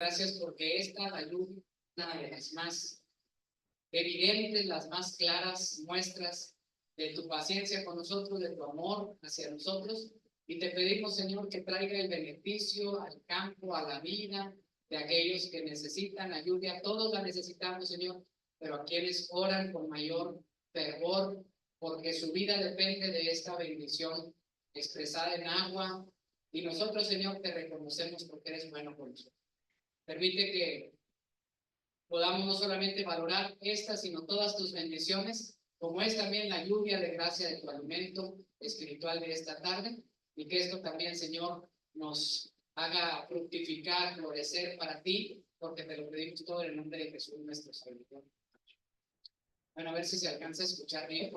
Gracias porque esta la lluvia, una de las más evidentes, las más claras muestras de tu paciencia con nosotros, de tu amor hacia nosotros. Y te pedimos, Señor, que traiga el beneficio al campo, a la vida de aquellos que necesitan la lluvia. Todos la necesitamos, Señor, pero a quienes oran con mayor fervor, porque su vida depende de esta bendición expresada en agua. Y nosotros, Señor, te reconocemos porque eres bueno con nosotros. Permite que podamos no solamente valorar estas, sino todas tus bendiciones, como es también la lluvia de gracia de tu alimento espiritual de esta tarde, y que esto también, Señor, nos haga fructificar, florecer para ti, porque te lo pedimos todo en el nombre de Jesús, nuestro Salvador. Bueno, a ver si se alcanza a escuchar bien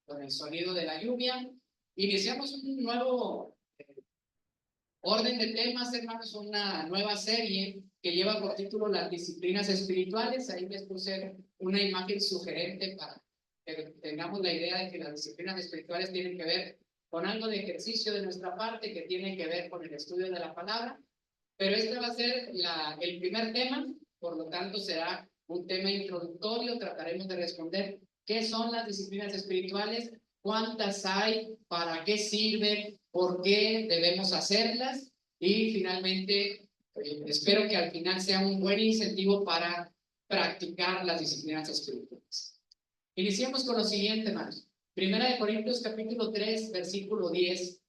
con el sonido de la lluvia. Iniciamos un nuevo orden de temas, hermanos, una nueva serie que lleva por título Las disciplinas espirituales. Ahí les puse una imagen sugerente para que tengamos la idea de que las disciplinas espirituales tienen que ver con algo de ejercicio de nuestra parte, que tiene que ver con el estudio de la palabra. Pero este va a ser el primer tema, por lo tanto será un tema introductorio. Trataremos de responder qué son las disciplinas espirituales, cuántas hay, para qué sirven, por qué debemos hacerlas, y finalmente espero que al final sea un buen incentivo para practicar las disciplinas espirituales. Iniciemos con lo siguiente, hermanos. Primera de Corintios capítulo 3, versículo 10,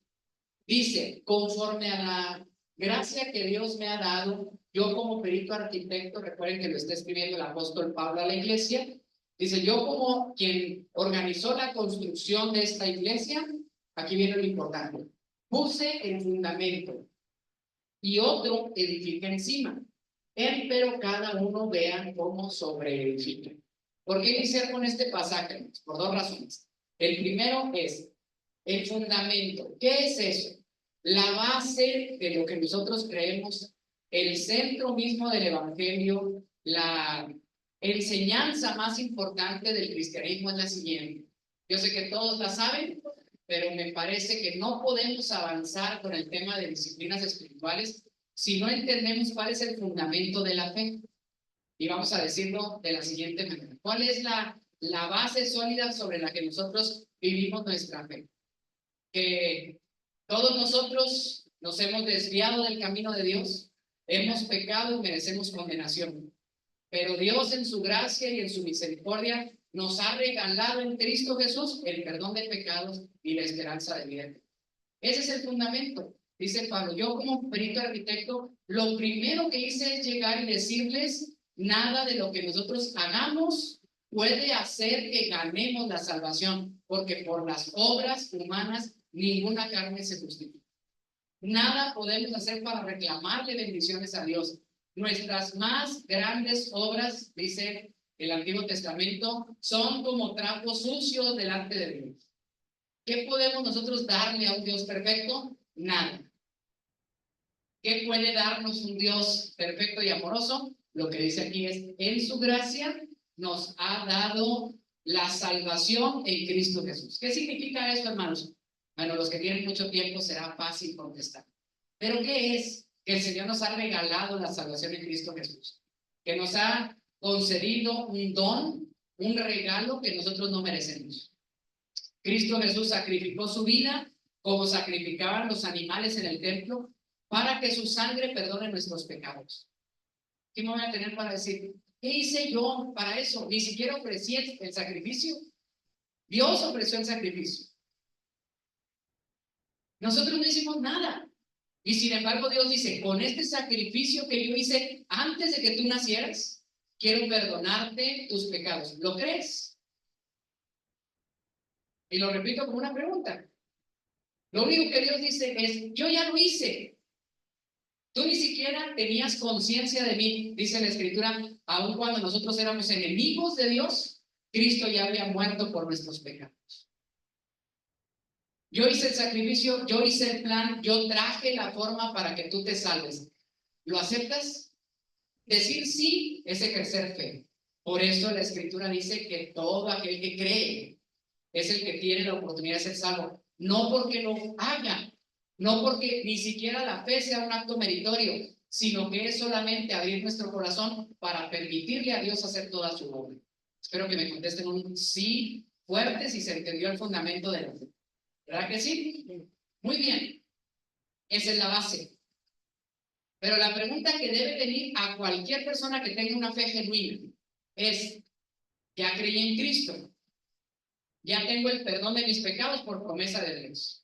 dice: conforme a la gracia que Dios me ha dado, yo como perito arquitecto, recuerden que lo está escribiendo el apóstol Pablo a la iglesia, dice: yo como quien organizó la construcción de esta iglesia, aquí viene lo importante, puse el fundamento y otro edifica encima. Pero cada uno vea cómo sobreedifica. ¿Por qué iniciar con este pasaje? Por dos razones. El primero es el fundamento. ¿Qué es eso? La base de lo que nosotros creemos, el centro mismo del evangelio, la enseñanza más importante del cristianismo es la siguiente. Yo sé que todos la saben, pero me parece que no podemos avanzar con el tema de disciplinas espirituales si no entendemos cuál es el fundamento de la fe. Y vamos a decirlo de la siguiente manera. ¿Cuál es la base sólida sobre la que nosotros vivimos nuestra fe? Que todos nosotros nos hemos desviado del camino de Dios, hemos pecado y merecemos condenación. Pero Dios en su gracia y en su misericordia nos ha regalado en Cristo Jesús el perdón de pecados y la esperanza de vida. Ese es el fundamento. Dice Pablo: yo como perito arquitecto, lo primero que hice es llegar y decirles: nada de lo que nosotros hagamos puede hacer que ganemos la salvación, porque por las obras humanas ninguna carne se justifica. Nada podemos hacer para reclamarle bendiciones a Dios. Nuestras más grandes obras, dice el Antiguo Testamento, son como trapos sucios delante de Dios. ¿Qué podemos nosotros darle a un Dios perfecto? Nada. ¿Qué puede darnos un Dios perfecto y amoroso? Lo que dice aquí es: en su gracia nos ha dado la salvación en Cristo Jesús. ¿Qué significa esto, hermanos? Bueno, los que tienen mucho tiempo será fácil contestar. ¿Pero qué es? Que el Señor nos ha regalado la salvación en Cristo Jesús. Que nos ha concedido un don, un regalo que nosotros no merecemos. Cristo Jesús sacrificó su vida como sacrificaban los animales en el templo, para que su sangre perdone nuestros pecados. ¿Qué me voy a tener para decir? ¿Qué hice yo para eso? Ni siquiera ofrecí el sacrificio. Dios ofreció el sacrificio. Nosotros no hicimos nada. Y sin embargo Dios dice: con este sacrificio que yo hice antes de que tú nacieras, quiero perdonarte tus pecados. ¿Lo crees? Y lo repito como una pregunta. Lo único que Dios dice es: yo ya lo hice. Tú ni siquiera tenías conciencia de mí, dice la Escritura. Aun cuando nosotros éramos enemigos de Dios, Cristo ya había muerto por nuestros pecados. Yo hice el sacrificio, yo hice el plan, yo traje la forma para que tú te salves. ¿Lo aceptas? Decir sí es ejercer fe. Por eso la Escritura dice que todo aquel que cree es el que tiene la oportunidad de ser salvo. No porque lo haga, no porque ni siquiera la fe sea un acto meritorio, sino que es solamente abrir nuestro corazón para permitirle a Dios hacer toda su obra. Espero que me contesten un sí fuerte si se entendió el fundamento de la fe. ¿Verdad que sí? Muy bien. Esa es la base. Pero la pregunta que debe venir a cualquier persona que tenga una fe genuina es, ya creí en Cristo, ya tengo el perdón de mis pecados por promesa de Dios,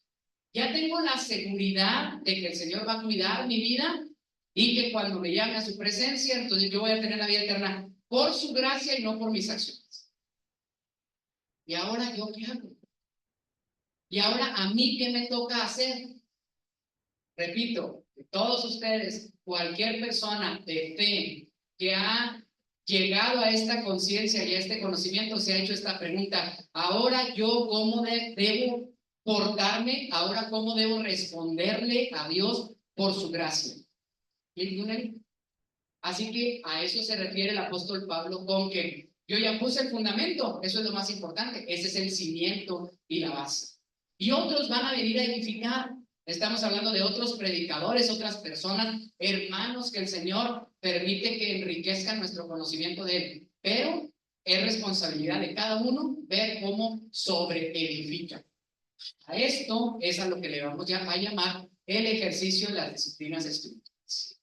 ya tengo la seguridad de que el Señor va a cuidar mi vida y que cuando me llame a su presencia, entonces yo voy a tener la vida eterna por su gracia y no por mis acciones. ¿Y ahora yo qué hago? ¿Y ahora a mí qué me toca hacer? Repito, todos ustedes, cualquier persona de fe que ha llegado a esta conciencia y a este conocimiento se ha hecho esta pregunta: ahora yo cómo debo portarme, ahora cómo debo responderle a Dios por su gracia. Así que a eso se refiere el apóstol Pablo con que yo ya puse el fundamento, eso es lo más importante, ese es el cimiento y la base. Y otros van a venir a edificar. Estamos hablando de otros predicadores, otras personas, hermanos que el Señor permite que enriquezcan nuestro conocimiento de Él. Pero es responsabilidad de cada uno ver cómo sobreedifica. A esto es a lo que le vamos a llamar el ejercicio de las disciplinas espirituales.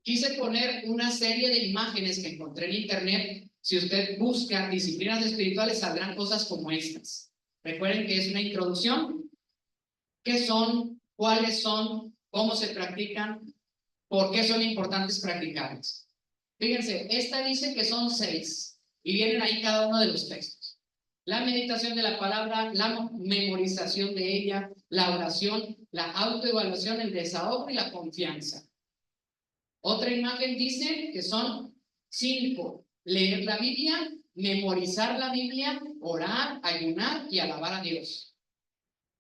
Quise poner una serie de imágenes que encontré en internet. Si usted busca disciplinas espirituales, saldrán cosas como estas. Recuerden que es una introducción. ¿Qué son? ¿Cuáles son? ¿Cómo se practican? ¿Por qué son importantes practicarlas? Fíjense, esta dice que son 6 y vienen ahí cada uno de los textos. La meditación de la palabra, la memorización de ella, la oración, la autoevaluación, el desahogo y la confianza. Otra imagen dice que son 5: leer la Biblia, memorizar la Biblia, orar, ayunar y alabar a Dios.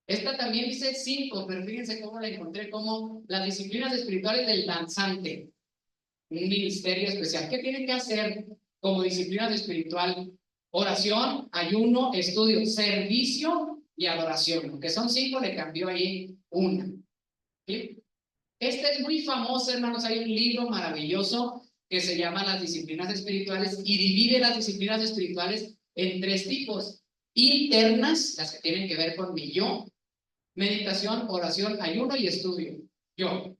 Esta también dice 5, pero fíjense cómo la encontré, como las disciplinas espirituales del danzante, un ministerio especial. ¿Qué tienen que hacer como disciplinas espiritual? Oración, ayuno, estudio, servicio y adoración. Aunque son 5, le cambió ahí una. ¿Sí? Este es muy famoso, hermanos. Hay un libro maravilloso que se llama Las disciplinas espirituales y divide las disciplinas espirituales en 3 tipos: internas, las que tienen que ver con mi yo; meditación, oración, ayuno y estudio, yo;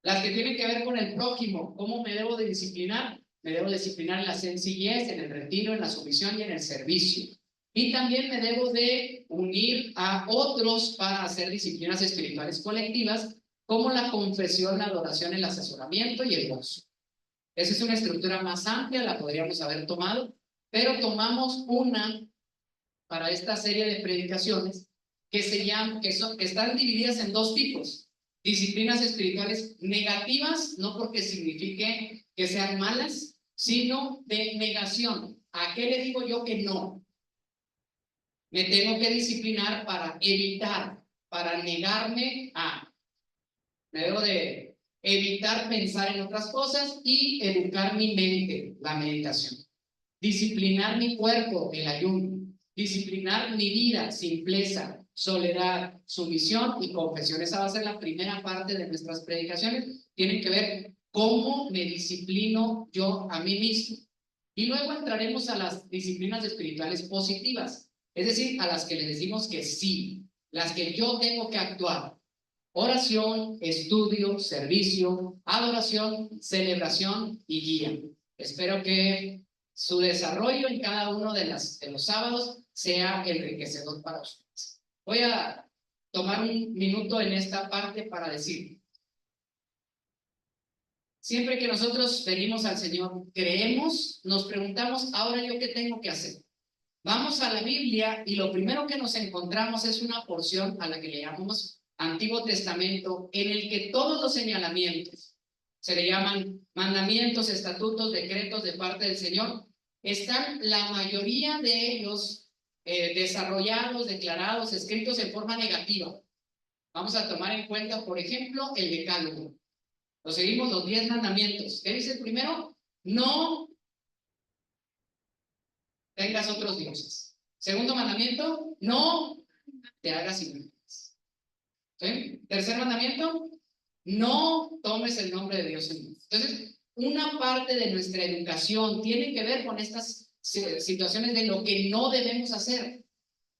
las que tienen que ver con el prójimo, cómo me debo de disciplinar. Me debo disciplinar en la sencillez, en el retiro, en la sumisión y en el servicio. Y también me debo de unir a otros para hacer disciplinas espirituales colectivas, como la confesión, la adoración, el asesoramiento y el gozo. Esa es una estructura más amplia, la podríamos haber tomado, pero tomamos una para esta serie de predicaciones que están divididas en 2 tipos: disciplinas espirituales negativas, no porque signifique que sean malas, sino de negación. ¿A qué le digo yo que no? Me tengo que disciplinar para evitar, para negarme a. Me debo de evitar pensar en otras cosas y educar mi mente, la meditación. Disciplinar mi cuerpo, el ayuno. Disciplinar mi vida, simpleza, soledad, sumisión y confesión. Esa va a ser la primera parte de nuestras predicaciones. Tienen que ver cómo me disciplino yo a mí mismo. Y luego entraremos a las disciplinas espirituales positivas, es decir, a las que le decimos que sí, las que yo tengo que actuar: oración, estudio, servicio, adoración, celebración y guía. Espero que su desarrollo en cada uno de los sábados sea enriquecedor para ustedes. Voy a tomar un minuto en esta parte para decir: siempre que nosotros venimos al Señor, creemos, nos preguntamos, ¿ahora yo qué tengo que hacer? Vamos a la Biblia y lo primero que nos encontramos es una porción a la que le llamamos Antiguo Testamento, en el que todos los señalamientos, se le llaman mandamientos, estatutos, decretos de parte del Señor, están la mayoría de ellos desarrollados, declarados, escritos en forma negativa. Vamos a tomar en cuenta, por ejemplo, el Decálogo. Lo seguimos, los 10 mandamientos. ¿Qué dice el primero? No tengas otros dioses. Segundo mandamiento: no te hagas imágenes. ¿Sí? Tercer mandamiento: No tomes el nombre de Dios en vano. Entonces, una parte de nuestra educación tiene que ver con estas situaciones de lo que no debemos hacer.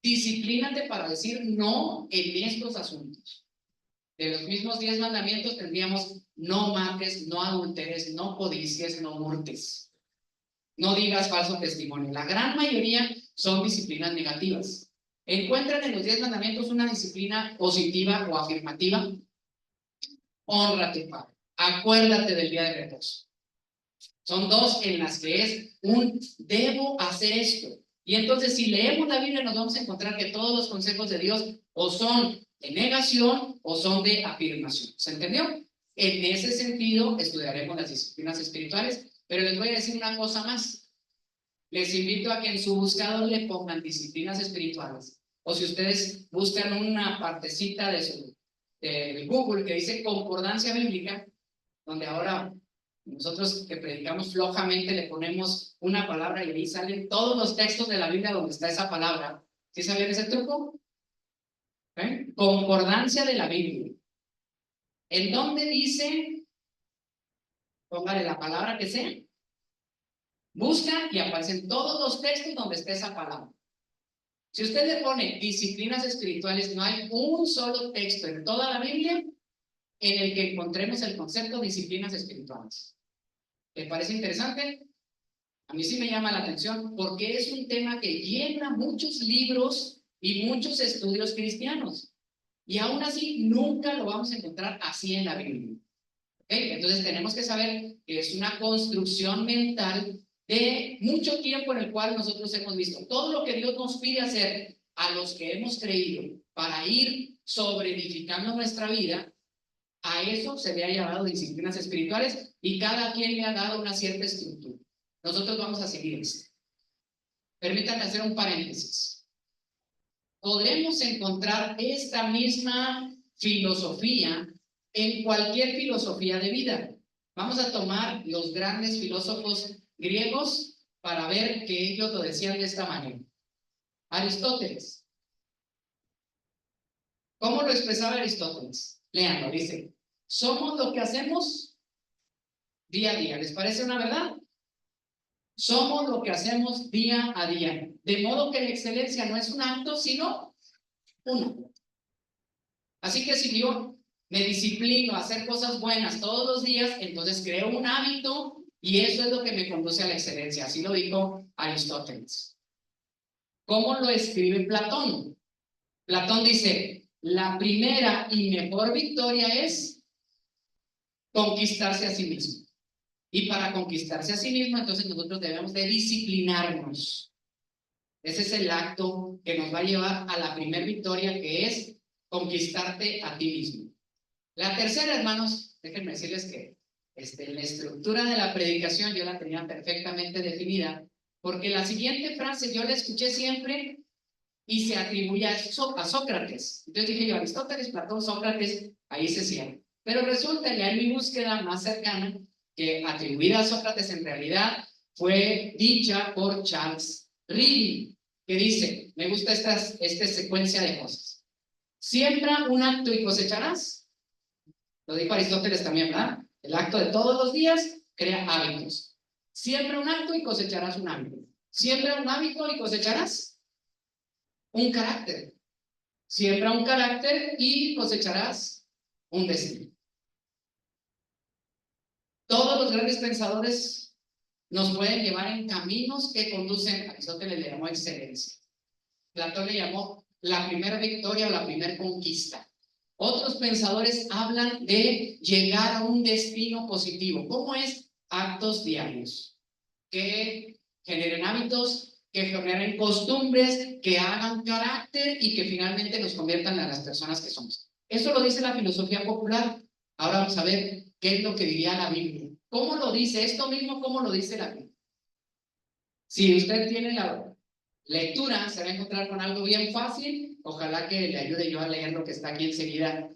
Disciplínate para decir no en estos asuntos. De los mismos 10 mandamientos tendríamos: no mates, no adulteres, no codicies, no hurtes, no digas falso testimonio. La gran mayoría son disciplinas negativas. ¿Encuentran en los 10 mandamientos una disciplina positiva o afirmativa? Honra a tu padre, acuérdate del día de reposo. Son dos en las que es un debo hacer esto. Y entonces, si leemos la Biblia, nos vamos a encontrar que todos los consejos de Dios o son de negación o son de afirmación. ¿Se entendió? En ese sentido, estudiaremos las disciplinas espirituales, pero les voy a decir una cosa más. Les invito a que en su buscador le pongan disciplinas espirituales. O si ustedes buscan una partecita de Google que dice concordancia bíblica, donde ahora nosotros que predicamos flojamente le ponemos una palabra y ahí salen todos los textos de la Biblia donde está esa palabra. ¿Sí sabían ese truco? Concordancia de la Biblia. ¿En dónde dice? Póngale la palabra que sea. Busca y aparecen todos los textos donde está esa palabra. Si usted le pone disciplinas espirituales, no hay un solo texto en toda la Biblia en el que encontremos el concepto de disciplinas espirituales. ¿Le parece interesante? A mí sí me llama la atención porque es un tema que llena muchos libros y muchos estudios cristianos. Y aún así nunca lo vamos a encontrar así en la Biblia. ¿Okay? Entonces tenemos que saber que es una construcción mental de mucho tiempo en el cual nosotros hemos visto todo lo que Dios nos pide hacer a los que hemos creído para ir sobreedificando nuestra vida. A eso se le ha llamado disciplinas espirituales y cada quien le ha dado una cierta estructura. Nosotros vamos a seguir esto. Permítanme hacer un paréntesis. Podremos encontrar esta misma filosofía en cualquier filosofía de vida. Vamos a tomar los grandes filósofos griegos para ver que ellos lo decían de esta manera. Aristóteles. ¿Cómo lo expresaba Aristóteles? Léanlo, dice: somos lo que hacemos día a día. ¿Les parece una verdad? Somos lo que hacemos día a día. De modo que la excelencia no es un acto, sino un acto. Así que si yo me disciplino a hacer cosas buenas todos los días, entonces creo un hábito y eso es lo que me conduce a la excelencia. Así lo dijo Aristóteles. ¿Cómo lo escribe Platón? Platón dice: la primera y mejor victoria es conquistarse a sí mismo. Y para conquistarse a sí mismo, entonces nosotros debemos de disciplinarnos. Ese es el acto que nos va a llevar a la primera victoria, que es conquistarte a ti mismo. La tercera, hermanos, déjenme decirles que la estructura de la predicación yo la tenía perfectamente definida, porque la siguiente frase yo la escuché siempre y se atribuye a Sócrates. Entonces dije yo: Aristóteles, Platón, Sócrates, ahí se cierra. Pero resulta que en mi búsqueda más cercana, que atribuida a Sócrates en realidad fue dicha por Charles Riley, que dice, me gusta esta secuencia de cosas: siembra un acto y cosecharás. Lo dijo Aristóteles también, ¿verdad? El acto de todos los días crea hábitos. Siembra un acto y cosecharás un hábito. Siembra un hábito y cosecharás un carácter. Siembra un carácter y cosecharás un destino. Todos los grandes pensadores nos pueden llevar en caminos que conducen, Aristóteles le llamó excelencia. Platón le llamó la primera victoria o la primera conquista. Otros pensadores hablan de llegar a un destino positivo. ¿Cómo es? Actos diarios que generen hábitos, que generen costumbres, que hagan carácter y que finalmente nos conviertan en las personas que somos. Eso lo dice la filosofía popular. Ahora vamos a ver qué es lo que diría la Biblia. ¿Cómo lo dice esto mismo? ¿Cómo lo dice la Biblia? Si usted tiene la lectura, se va a encontrar con algo bien fácil. Ojalá que le ayude yo a leer lo que está aquí enseguida.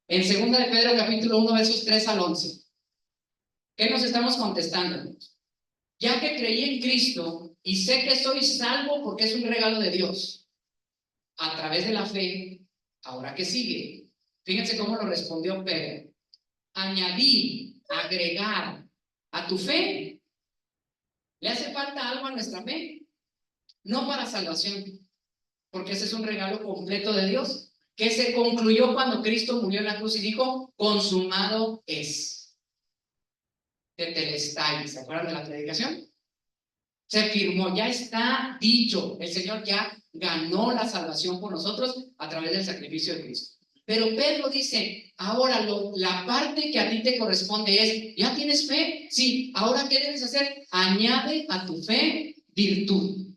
En 2 de Pedro, capítulo 1, versos 3 al 11. ¿Qué nos estamos contestando? Ya que creí en Cristo y sé que soy salvo porque es un regalo de Dios, a través de la fe, ahora que sigue. Fíjense cómo lo respondió Pedro. añadir, agregar a tu fe, ¿le hace falta algo a nuestra fe? No para salvación, porque ese es un regalo completo de Dios, que se concluyó cuando Cristo murió en la cruz y dijo, consumado es. Tetelestai, ¿se acuerdan de la predicación? Se firmó, ya está dicho, el Señor ya ganó la salvación por nosotros a través del sacrificio de Cristo. Pero Pedro dice, ahora la parte que a ti te corresponde es, ¿ya tienes fe? Sí, ahora ¿qué debes hacer? Añade a tu fe virtud.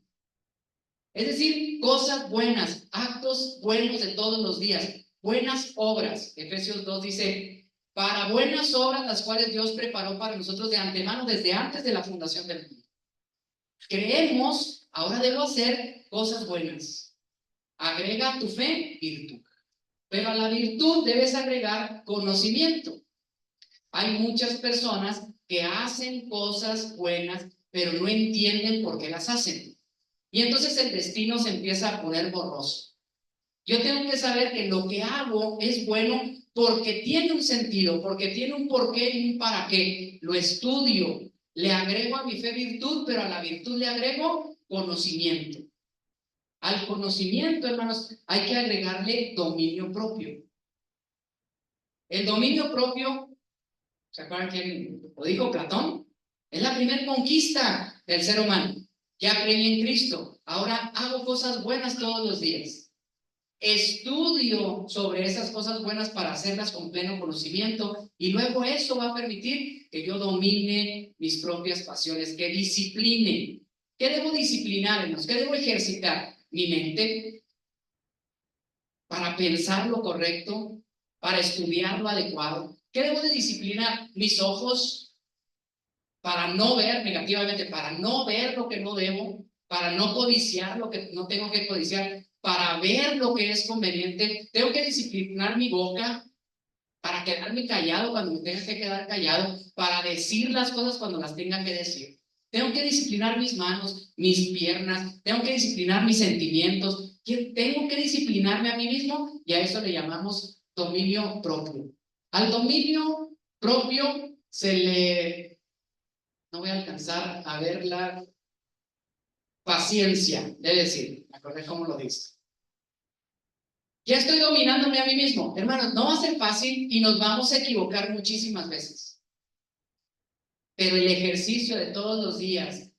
Es decir, cosas buenas, actos buenos de todos los días, buenas obras. Efesios 2 dice, para buenas obras las cuales Dios preparó para nosotros de antemano desde antes de la fundación del mundo. Creemos, ahora debo hacer cosas buenas. Agrega a tu fe virtud. Pero a la virtud debes agregar conocimiento. Hay muchas personas que hacen cosas buenas, pero no entienden por qué las hacen. Y entonces el destino se empieza a poner borroso. Yo tengo que saber que lo que hago es bueno porque tiene un sentido, porque tiene un porqué y un para qué. Lo estudio, le agrego a mi fe virtud, pero a la virtud le agrego conocimiento. Al conocimiento, hermanos, hay que agregarle dominio propio. El dominio propio, ¿se acuerdan quién lo dijo? Platón. Es la primera conquista del ser humano. Ya creí en Cristo. Ahora hago cosas buenas todos los días. Estudio sobre esas cosas buenas para hacerlas con pleno conocimiento y luego eso va a permitir que yo domine mis propias pasiones, que discipline. ¿Qué debo disciplinarnos? ¿Qué debo ejercitar? Mi mente para pensar lo correcto, para estudiar lo adecuado. ¿Qué debo de disciplinar? Mis ojos para no ver negativamente, para no ver lo que no debo, para no codiciar lo que no tengo que codiciar, para ver lo que es conveniente. Tengo que disciplinar mi boca para quedarme callado cuando me tenga que quedar callado, para decir las cosas cuando las tenga que decir. Tengo que disciplinar mis manos, mis piernas, tengo que disciplinar mis sentimientos, tengo que disciplinarme a mí mismo y a eso le llamamos dominio propio. Al dominio propio se le, no voy a alcanzar a ver la paciencia, debe decir, me acordé cómo lo dice. Ya estoy dominándome a mí mismo. Hermanos, no va a ser fácil y nos vamos a equivocar muchísimas veces. Pero el ejercicio de todos los días,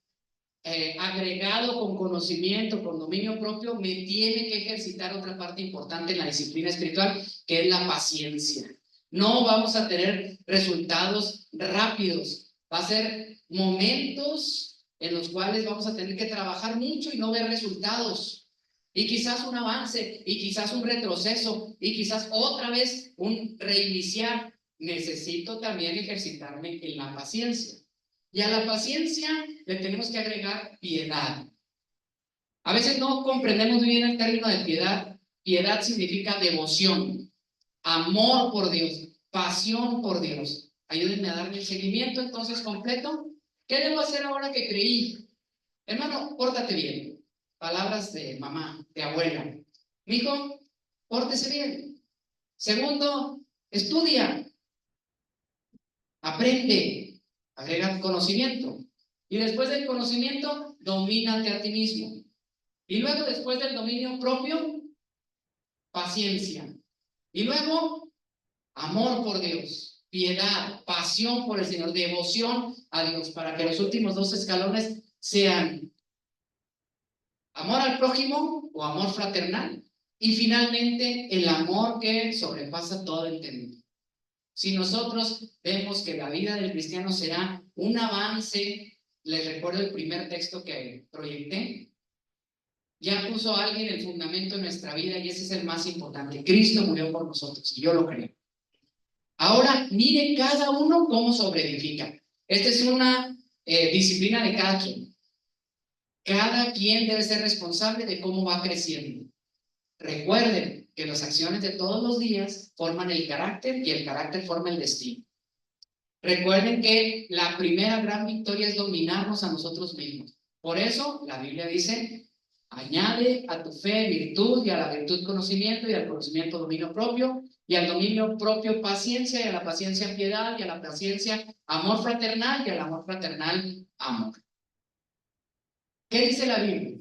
agregado con conocimiento, con dominio propio, me tiene que ejercitar otra parte importante en la disciplina espiritual, que es la paciencia. No vamos a tener resultados rápidos. Va a ser momentos en los cuales vamos a tener que trabajar mucho y no ver resultados. Y quizás un avance, y quizás un retroceso, y quizás otra vez un reiniciar. Necesito también ejercitarme en la paciencia. Y a la paciencia le tenemos que agregar piedad. A veces no comprendemos muy bien el término de piedad. Piedad significa devoción, amor por Dios, pasión por Dios. Ayúdenme a darme el seguimiento entonces completo. ¿Qué debo hacer ahora que creí? Hermano, pórtate bien. Palabras de mamá, de abuela. Mijo, pórtese bien. Segundo, estudia. Aprende. Agrega conocimiento. Y después del conocimiento, domínate a ti mismo. Y luego, después del dominio propio, paciencia. Y luego, amor por Dios, piedad, pasión por el Señor, devoción a Dios, para que los últimos dos escalones sean amor al prójimo o amor fraternal. Y finalmente, el amor que sobrepasa todo entendimiento. Si nosotros vemos que la vida del cristiano será un avance, les recuerdo el primer texto que proyecté, ya puso alguien el fundamento en nuestra vida y ese es el más importante. Cristo murió por nosotros y yo lo creo. Ahora, mire cada uno cómo sobreedifica. Esta es una disciplina de cada quien. Cada quien debe ser responsable de cómo va creciendo. Recuerden que las acciones de todos los días forman el carácter y el carácter forma el destino. Recuerden que la primera gran victoria es dominarnos a nosotros mismos. Por eso la Biblia dice, añade a tu fe virtud y a la virtud conocimiento y al conocimiento dominio propio y al dominio propio paciencia, y a la paciencia piedad, y a la paciencia amor fraternal, y al amor fraternal amor. ¿Qué dice la Biblia?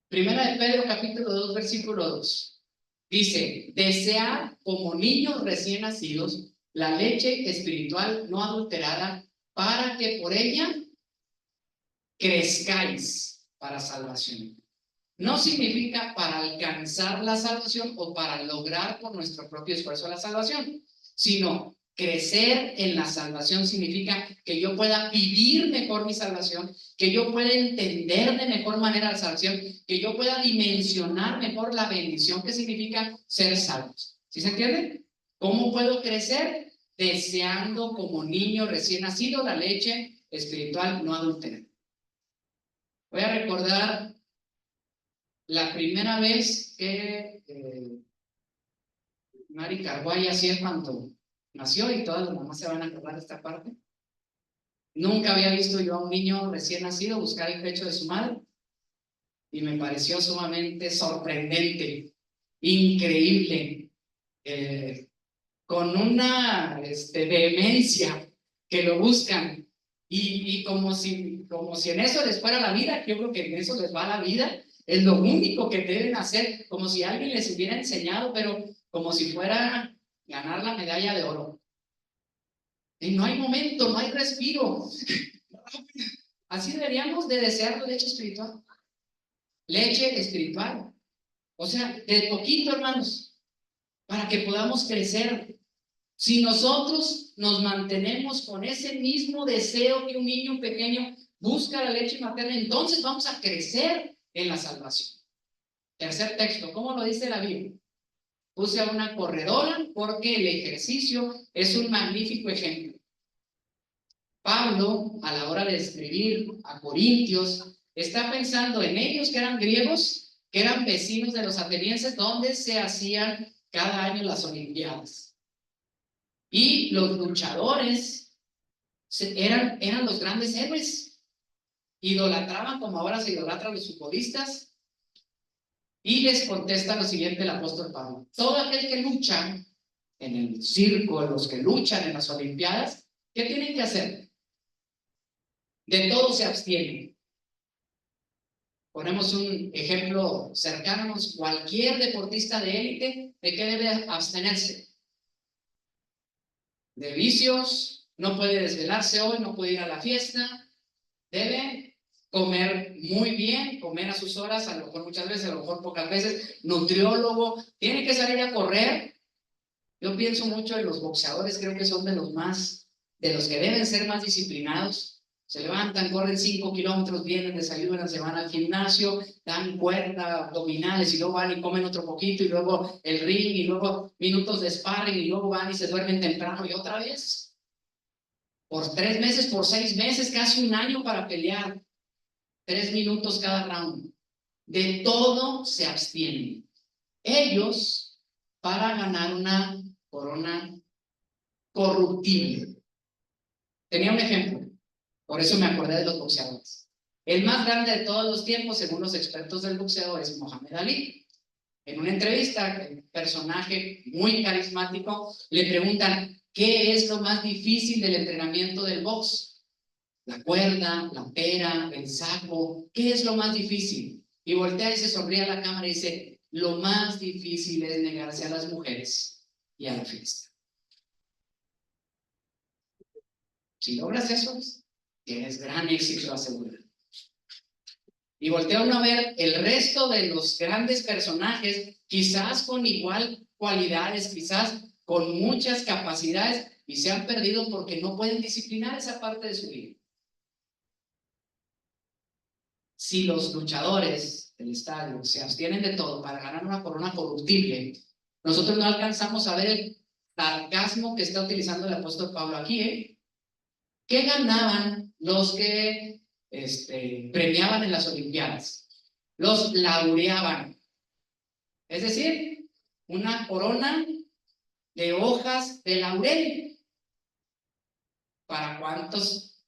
Primera de Pedro capítulo 2 versículo 2. Dice, desead como niños recién nacidos la leche espiritual no adulterada, para que por ella crezcáis para salvación. No significa para alcanzar la salvación o para lograr por nuestro propio esfuerzo la salvación, sino crecer en la salvación significa que yo pueda vivir mejor mi salvación, que yo pueda entender de mejor manera la salvación, que yo pueda dimensionar mejor la bendición que significa ser salvos. ¿Sí se entiende? ¿Cómo puedo crecer? Deseando como niño recién nacido la leche espiritual no adulterada. Voy a recordar la primera vez que Mari Carguay hacía cuando nació, y todas las mamás se van a acordar de esta parte. Nunca había visto yo a un niño recién nacido buscar el pecho de su madre, y me pareció sumamente sorprendente, increíble, con una vehemencia que lo buscan, y como si en eso les fuera la vida. Yo creo que en eso les va la vida, es lo único que deben hacer, como si alguien les hubiera enseñado, pero como si fuera ganar la medalla de oro. Y no hay momento, no hay respiro. Así deberíamos de desear la leche espiritual. Leche espiritual. O sea, de poquito, hermanos, para que podamos crecer. Si nosotros nos mantenemos con ese mismo deseo que un niño pequeño busca la leche materna, entonces vamos a crecer en la salvación. Tercer texto, ¿cómo lo dice la Biblia? Puse a una corredora porque el ejercicio es un magnífico ejemplo. Pablo, a la hora de escribir a Corintios, está pensando en ellos que eran griegos, que eran vecinos de los atenienses, donde se hacían cada año las Olimpiadas. Y los luchadores eran los grandes héroes. Idolatraban como ahora se idolatran los futbolistas. Y les contesta lo siguiente el apóstol Pablo: todo aquel que lucha en el circo, los que luchan en las Olimpiadas, ¿qué tienen que hacer? De todo se abstienen. Ponemos un ejemplo cercano: cualquier deportista de élite, ¿de qué debe abstenerse? De vicios, no puede desvelarse hoy, no puede ir a la fiesta, debe comer muy bien, comer a sus horas, a lo mejor muchas veces, a lo mejor pocas veces, nutriólogo, tiene que salir a correr. Yo pienso mucho en los boxeadores, creo que son de los que deben ser más disciplinados. Se levantan, corren 5 kilómetros, vienen, desayunan, se van al gimnasio, dan cuerda, abdominales, y luego van y comen otro poquito, y luego el ring, y luego minutos de sparring, y luego van y se duermen temprano, y otra vez. Por 3 meses, por 6 meses, casi un año para pelear. 3 minutos cada round. De todo se abstienen. Ellos, para ganar una corona corruptible. Tenía un ejemplo, por eso me acordé de los boxeadores. El más grande de todos los tiempos, según los expertos del boxeo, es Mohamed Ali. En una entrevista, el personaje muy carismático, le preguntan: ¿qué es lo más difícil del entrenamiento del box? La cuerda, la pera, el saco, ¿qué es lo más difícil? Y voltea y se sonríe a la cámara y dice: lo más difícil es negarse a las mujeres y a la fiesta. Si logras eso, tienes gran éxito asegurado. Y voltea uno a ver el resto de los grandes personajes, quizás con igual cualidades, quizás con muchas capacidades, y se han perdido porque no pueden disciplinar esa parte de su vida. Si los luchadores del estadio se abstienen de todo para ganar una corona corruptible, nosotros no alcanzamos a ver el sarcasmo que está utilizando el apóstol Pablo aquí. ¿Qué ganaban los que premiaban en las Olimpiadas? Los laureaban. Es decir, una corona de hojas de laurel. ¿Para cuántas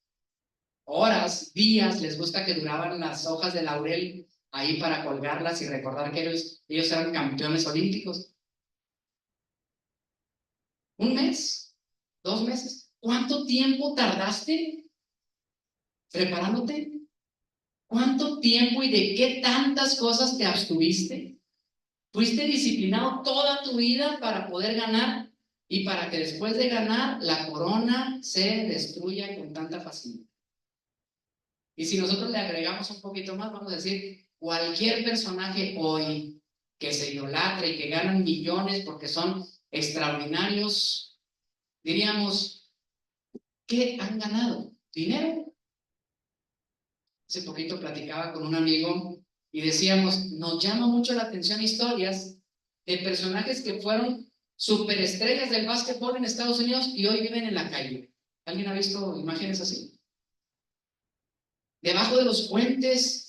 horas, días les gusta que duraban las hojas de laurel ahí para colgarlas y recordar que ellos eran campeones olímpicos? ¿Un mes? ¿2 meses? ¿Cuánto tiempo tardaste preparándote? ¿Cuánto tiempo y de qué tantas cosas te abstuviste? ¿Fuiste disciplinado toda tu vida para poder ganar y para que después de ganar la corona se destruya con tanta facilidad? Y si nosotros le agregamos un poquito más, vamos a decir, cualquier personaje hoy que se idolatra y que ganan millones porque son extraordinarios, diríamos, ¿qué han ganado? ¿Dinero? Hace poquito platicaba con un amigo y decíamos, nos llama mucho la atención historias de personajes que fueron superestrellas del básquetbol en Estados Unidos y hoy viven en la calle. ¿Alguien ha visto imágenes así? Debajo de los puentes,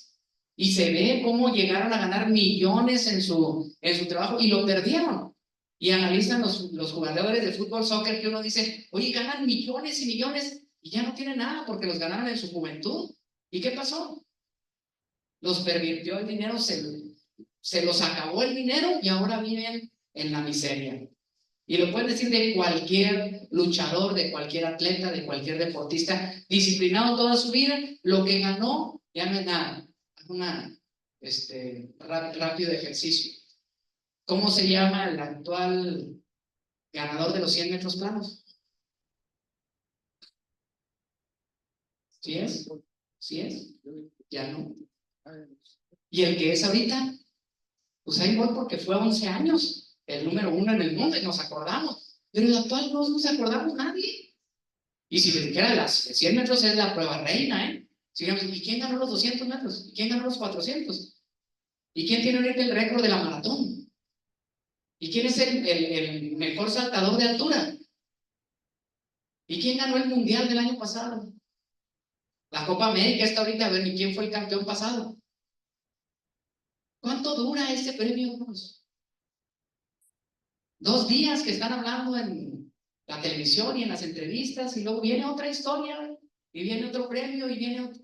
y se ve cómo llegaron a ganar millones en su trabajo y lo perdieron. Y analizan los jugadores de fútbol, soccer, que uno dice, oye, ganan millones y millones y ya no tienen nada porque los ganaron en su juventud. ¿Y qué pasó? Los pervirtió el dinero, se los acabó el dinero y ahora viven en la miseria. Y lo pueden decir de cualquier luchador, de cualquier atleta, de cualquier deportista, disciplinado toda su vida, lo que ganó ya no es nada. Rápido ejercicio. ¿Cómo se llama el actual ganador de los 100 metros planos? ¿Sí es? ¿Sí es? Ya no. ¿Y el que es ahorita? Usain Bolt, porque fue 11 años el número 1 en el mundo y nos acordamos. Pero el actual no nos acordamos nadie. Y si les dijera, las 100 metros es la prueba reina, ¿eh? Sigamos, ¿y quién ganó los 200 metros? ¿Y quién ganó los 400? ¿Y quién tiene ahorita el récord de la maratón? ¿Y quién es el mejor saltador de altura? ¿Y quién ganó el mundial del año pasado? La Copa América está ahorita, a ver, ¿y quién fue el campeón pasado? ¿Cuánto dura este premio, hermanos? 2 días que están hablando en la televisión y en las entrevistas, y luego viene otra historia, y viene otro premio, y viene otro.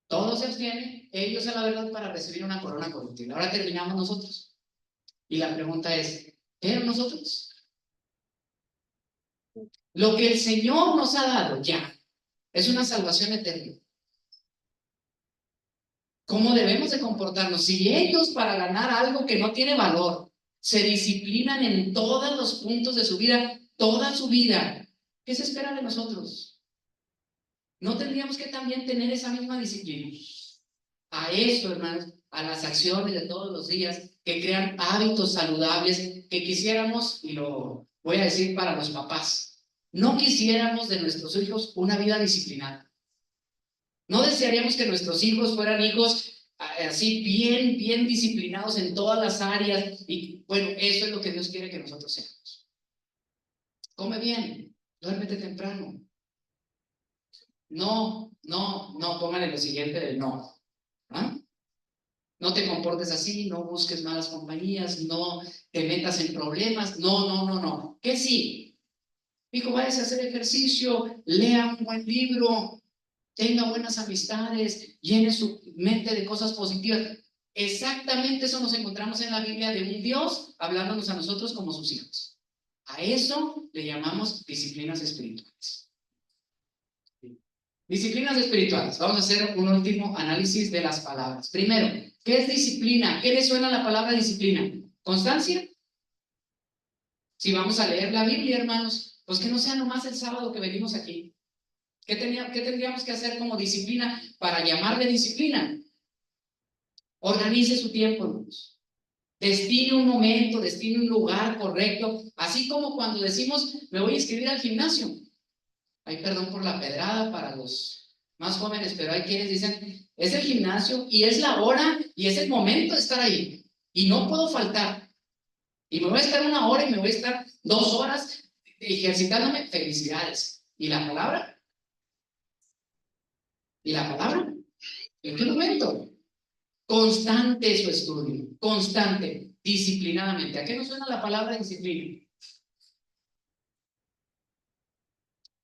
Todos se abstienen, ellos a la verdad, para recibir una corona corruptible. Ahora terminamos nosotros. Y la pregunta es, ¿pero nosotros? Lo que el Señor nos ha dado ya es una salvación eterna. ¿Cómo debemos de comportarnos? Si ellos, para ganar algo que no tiene valor, se disciplinan en todos los puntos de su vida, toda su vida, ¿qué se espera de nosotros? ¿No tendríamos que también tener esa misma disciplina? A eso, hermanos, a las acciones de todos los días que crean hábitos saludables que quisiéramos, y lo voy a decir para los papás, no quisiéramos de nuestros hijos una vida disciplinada. No desearíamos que nuestros hijos fueran hijos así bien disciplinados en todas las áreas, y bueno, eso es lo que Dios quiere que nosotros seamos. Come bien, duérmete temprano. No, póngale lo siguiente del no. ¿Ah? No te comportes así, no busques malas compañías, no te metas en problemas, no. ¿Qué sí? Hijo, váyase a hacer ejercicio, lea un buen libro, tenga buenas amistades, llene su mente de cosas positivas. Exactamente eso nos encontramos en la Biblia, de un Dios hablándonos a nosotros como sus hijos. A eso le llamamos disciplinas espirituales. Disciplinas espirituales. Vamos a hacer un último análisis de las palabras. Primero, ¿qué es disciplina? ¿Qué le suena la palabra disciplina? ¿Constancia? Si vamos a leer la Biblia, hermanos, pues que no sea nomás el sábado que venimos aquí. ¿Qué tendríamos que hacer como disciplina para llamarle disciplina? Organice su tiempo, hermanos. Destine un momento, destine un lugar correcto. Así como cuando decimos, me voy a inscribir al gimnasio. Ay, perdón por la pedrada para los más jóvenes, pero hay quienes dicen, es el gimnasio y es la hora y es el momento de estar ahí. Y no puedo faltar. Y me voy a estar 1 hora y me voy a estar 2 horas ejercitándome. Felicidades. ¿Y la palabra? ¿Y la palabra? ¿En qué momento? Constante su estudio, constante, disciplinadamente. ¿A qué nos suena la palabra disciplina?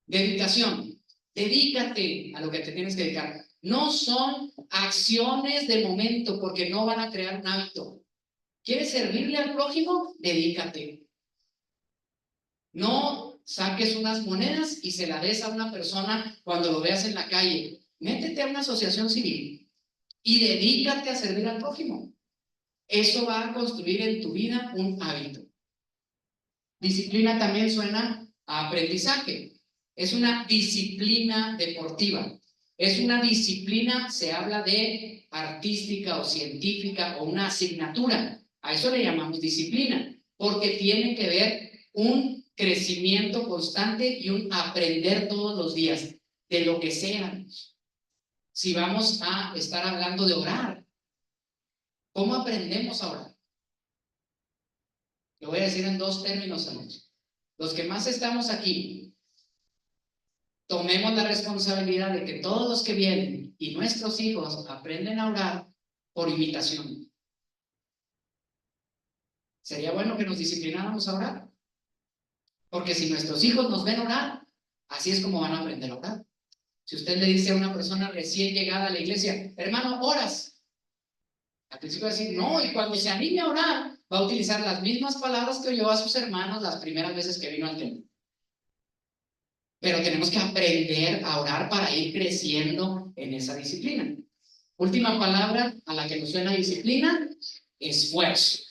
Dedicación. Dedícate a lo que te tienes que dedicar. No son acciones de momento, porque no van a crear un hábito. ¿Quieres servirle al prójimo? Dedícate. No saques unas monedas y se la des a una persona cuando lo veas en la calle. Métete a una asociación civil y dedícate a servir al prójimo. Eso va a construir en tu vida un hábito. Disciplina también suena a aprendizaje. Es una disciplina deportiva. Es una disciplina, se habla de artística o científica o una asignatura. A eso le llamamos disciplina, porque tiene que ver un crecimiento constante y un aprender todos los días de lo que sea. Si vamos a estar hablando de orar, ¿cómo aprendemos a orar? Lo voy a decir en dos términos, amigos. Los que más estamos aquí, tomemos la responsabilidad de que todos los que vienen y nuestros hijos aprenden a orar por imitación. Sería bueno que nos disciplináramos a orar, porque si nuestros hijos nos ven orar, así es como van a aprender a orar. Si usted le dice a una persona recién llegada a la iglesia, hermano, ¿oras? Al principio va a decir, no, y cuando se anime a orar, va a utilizar las mismas palabras que oyó a sus hermanos las primeras veces que vino al templo. Pero tenemos que aprender a orar para ir creciendo en esa disciplina. Última palabra a la que nos suena disciplina, esfuerzo.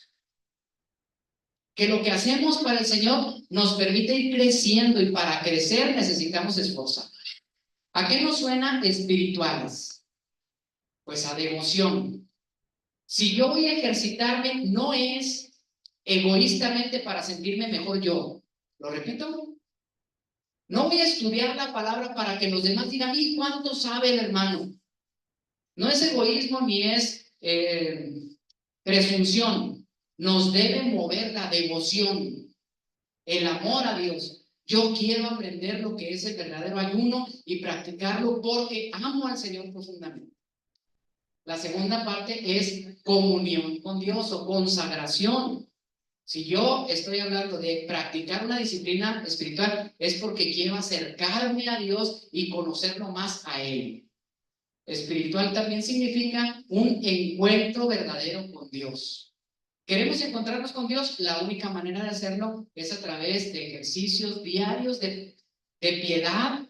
Que lo que hacemos para el Señor nos permite ir creciendo y para crecer necesitamos esforzar. ¿A qué nos suena espirituales? Pues a devoción. Si yo voy a ejercitarme, no es egoístamente para sentirme mejor yo. ¿Lo repito? No voy a estudiar la palabra para que los demás digan, ¿y cuánto sabe el hermano? No es egoísmo ni es presunción. Nos debe mover la devoción, el amor a Dios. Yo quiero aprender lo que es el verdadero ayuno y practicarlo porque amo al Señor profundamente. La segunda parte es comunión con Dios o consagración. Si yo estoy hablando de practicar una disciplina espiritual, es porque quiero acercarme a Dios y conocerlo más a Él. Espiritual también significa un encuentro verdadero con Dios. ¿Queremos encontrarnos con Dios? La única manera de hacerlo es a través de ejercicios diarios de piedad,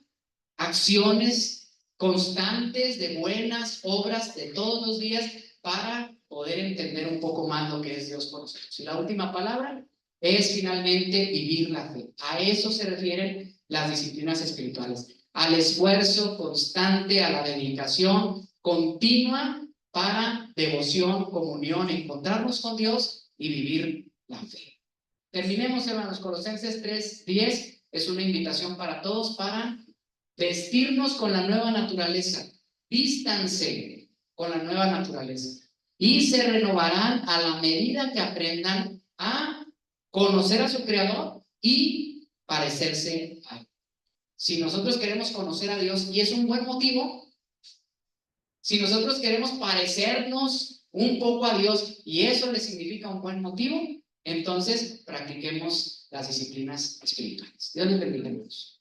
acciones constantes de buenas obras de todos los días para poder entender un poco más lo que es Dios por nosotros. Y la última palabra es finalmente vivir la fe. A eso se refieren las disciplinas espirituales, al esfuerzo constante, a la dedicación continua para devoción, comunión, encontrarnos con Dios y vivir la fe. Terminemos, hermanos. Colosenses 3:10 es una invitación para todos para vestirnos con la nueva naturaleza. Vístanse con la nueva naturaleza y se renovarán a la medida que aprendan a conocer a su Creador y parecerse a Él. Si nosotros queremos conocer a Dios, y es un buen motivo, si nosotros queremos parecernos un poco a Dios y eso le significa un buen motivo, entonces practiquemos las disciplinas espirituales. Dios les bendiga a todos.